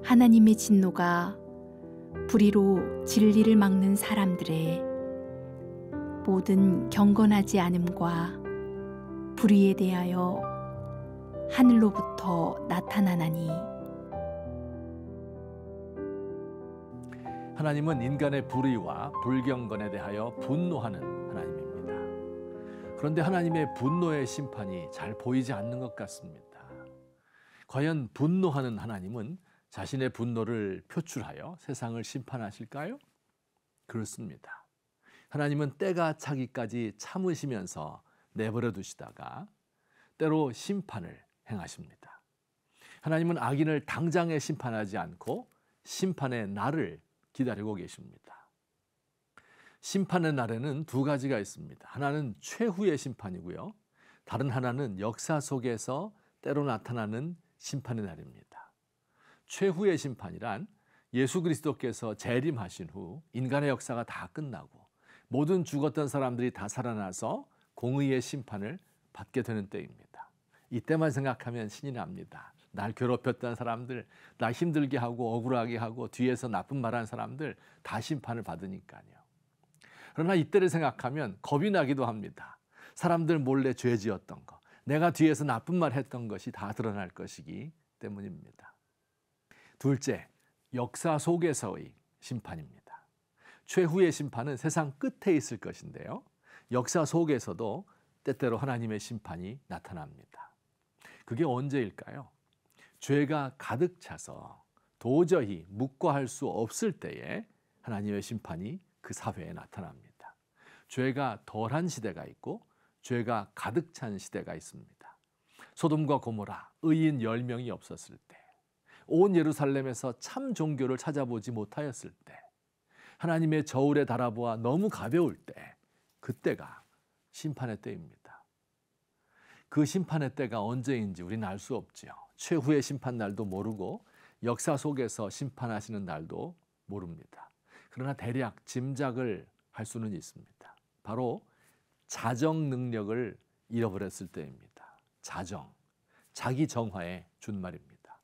하나님의 진노가 불의로 진리를 막는 사람들의 모든 경건하지 않음과 불의에 대하여 하늘로부터 나타나나니. 하나님은 인간의 불의와 불경건에 대하여 분노하는 하나님입니다. 그런데 하나님의 분노의 심판이 잘 보이지 않는 것 같습니다. 과연 분노하는 하나님은 자신의 분노를 표출하여 세상을 심판하실까요? 그렇습니다. 하나님은 때가 차기까지 참으시면서 내버려 두시다가 때로 심판을 행하십니다. 하나님은 악인을 당장에 심판하지 않고 심판의 날을 기다리고 계십니다. 심판의 날에는 두 가지가 있습니다. 하나는 최후의 심판이고요. 다른 하나는 역사 속에서 때로 나타나는 심판의 날입니다. 최후의 심판이란 예수 그리스도께서 재림하신 후 인간의 역사가 다 끝나고 모든 죽었던 사람들이 다 살아나서 공의의 심판을 받게 되는 때입니다. 이때만 생각하면 신이 납니다. 날 괴롭혔던 사람들, 나 힘들게 하고 억울하게 하고 뒤에서 나쁜 말한 사람들 다 심판을 받으니까요. 그러나 이때를 생각하면 겁이 나기도 합니다. 사람들 몰래 죄 지었던 거, 내가 뒤에서 나쁜 말 했던 것이 다 드러날 것이기 때문입니다. 둘째, 역사 속에서의 심판입니다. 최후의 심판은 세상 끝에 있을 것인데요. 역사 속에서도 때때로 하나님의 심판이 나타납니다. 그게 언제일까요? 죄가 가득 차서 도저히 묵과할 수 없을 때에 하나님의 심판이 그 사회에 나타납니다. 죄가 덜한 시대가 있고 죄가 가득 찬 시대가 있습니다. 소돔과 고모라, 의인 10명이 없었을 때, 온 예루살렘에서 참 종교를 찾아보지 못하였을 때, 하나님의 저울에 달아보아 너무 가벼울 때, 그때가 심판의 때입니다. 그 심판의 때가 언제인지 우리는 알 수 없지요. 최후의 심판 날도 모르고 역사 속에서 심판하시는 날도 모릅니다. 그러나 대략 짐작을 할 수는 있습니다. 바로 자정 능력을 잃어버렸을 때입니다. 자정, 자기 정화의 준말입니다.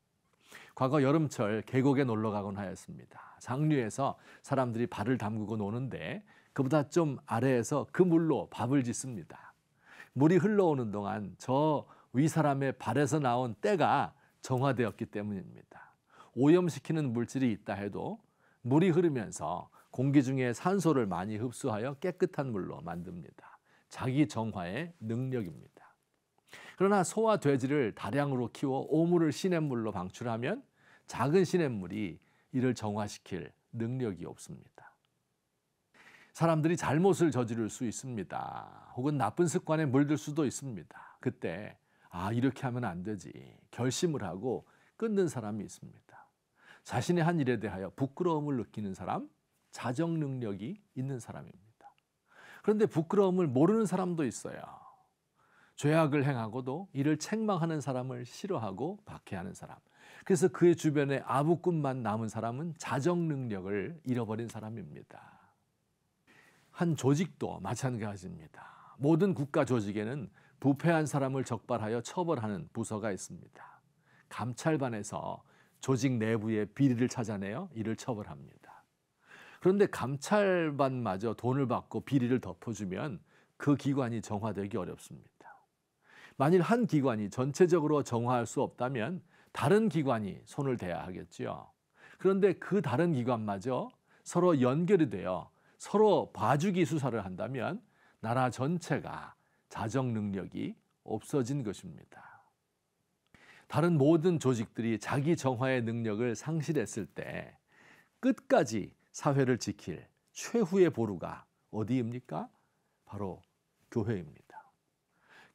과거 여름철 계곡에 놀러 가곤 하였습니다. 상류에서 사람들이 발을 담그고 노는데 그보다 좀 아래에서 그 물로 밥을 짓습니다. 물이 흘러오는 동안 저 윗사람의 발에서 나온 때가 정화되었기 때문입니다. 오염시키는 물질이 있다 해도 물이 흐르면서 공기 중에 산소를 많이 흡수하여 깨끗한 물로 만듭니다. 자기 정화의 능력입니다. 그러나 소와 돼지를 다량으로 키워 오물을 시냇물로 방출하면 작은 시냇물이 이를 정화시킬 능력이 없습니다. 사람들이 잘못을 저지를 수 있습니다. 혹은 나쁜 습관에 물들 수도 있습니다. 그때 이렇게 하면 안 되지 결심을 하고 끊는 사람이 있습니다. 자신의 한 일에 대하여 부끄러움을 느끼는 사람, 자정 능력이 있는 사람입니다. 그런데 부끄러움을 모르는 사람도 있어요. 죄악을 행하고도 이를 책망하는 사람을 싫어하고 박해하는 사람. 그래서 그의 주변에 아부꾼만 남은 사람은 자정 능력을 잃어버린 사람입니다. 한 조직도 마찬가지입니다. 모든 국가 조직에는 부패한 사람을 적발하여 처벌하는 부서가 있습니다. 감찰반에서 조직 내부의 비리를 찾아내어 이를 처벌합니다. 그런데 감찰반마저 돈을 받고 비리를 덮어주면 그 기관이 정화되기 어렵습니다. 만일 한 기관이 전체적으로 정화할 수 없다면 다른 기관이 손을 대야 하겠지요. 그런데 그 다른 기관마저 서로 연결이 되어 서로 봐주기 수사를 한다면 나라 전체가 자정 능력이 없어진 것입니다. 다른 모든 조직들이 자기 정화의 능력을 상실했을 때 끝까지 사회를 지킬 최후의 보루가 어디입니까? 바로 교회입니다.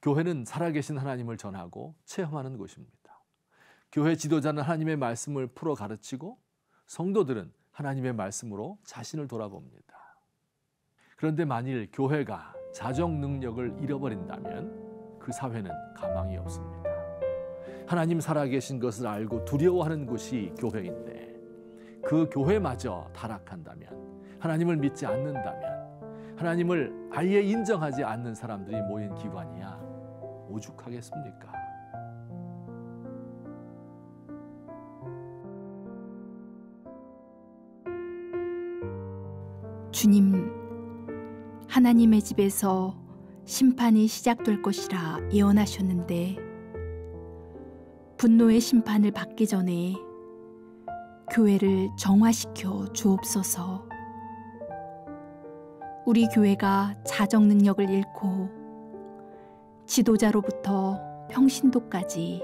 교회는 살아계신 하나님을 전하고 체험하는 곳입니다. 교회 지도자는 하나님의 말씀을 풀어 가르치고 성도들은 하나님의 말씀으로 자신을 돌아봅니다. 그런데 만일 교회가 자정 능력을 잃어버린다면 그 사회는 가망이 없습니다. 하나님 살아계신 것을 알고 두려워하는 곳이 교회인데 그 교회마저 타락한다면, 하나님을 믿지 않는다면, 하나님을 아예 인정하지 않는 사람들이 모인 기관이야 오죽하겠습니까? 주님, 하나님의 집에서 심판이 시작될 것이라 예언하셨는데 분노의 심판을 받기 전에 교회를 정화시켜 주옵소서. 우리 교회가 자정 능력을 잃고 지도자로부터 평신도까지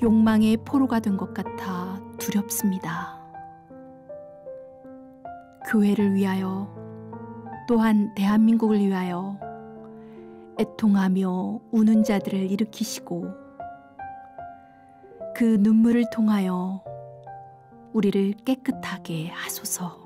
욕망의 포로가 된 것 같아 두렵습니다. 교회를 위하여 또한 대한민국을 위하여 애통하며 우는 자들을 일으키시고 그 눈물을 통하여 우리를 깨끗하게 하소서.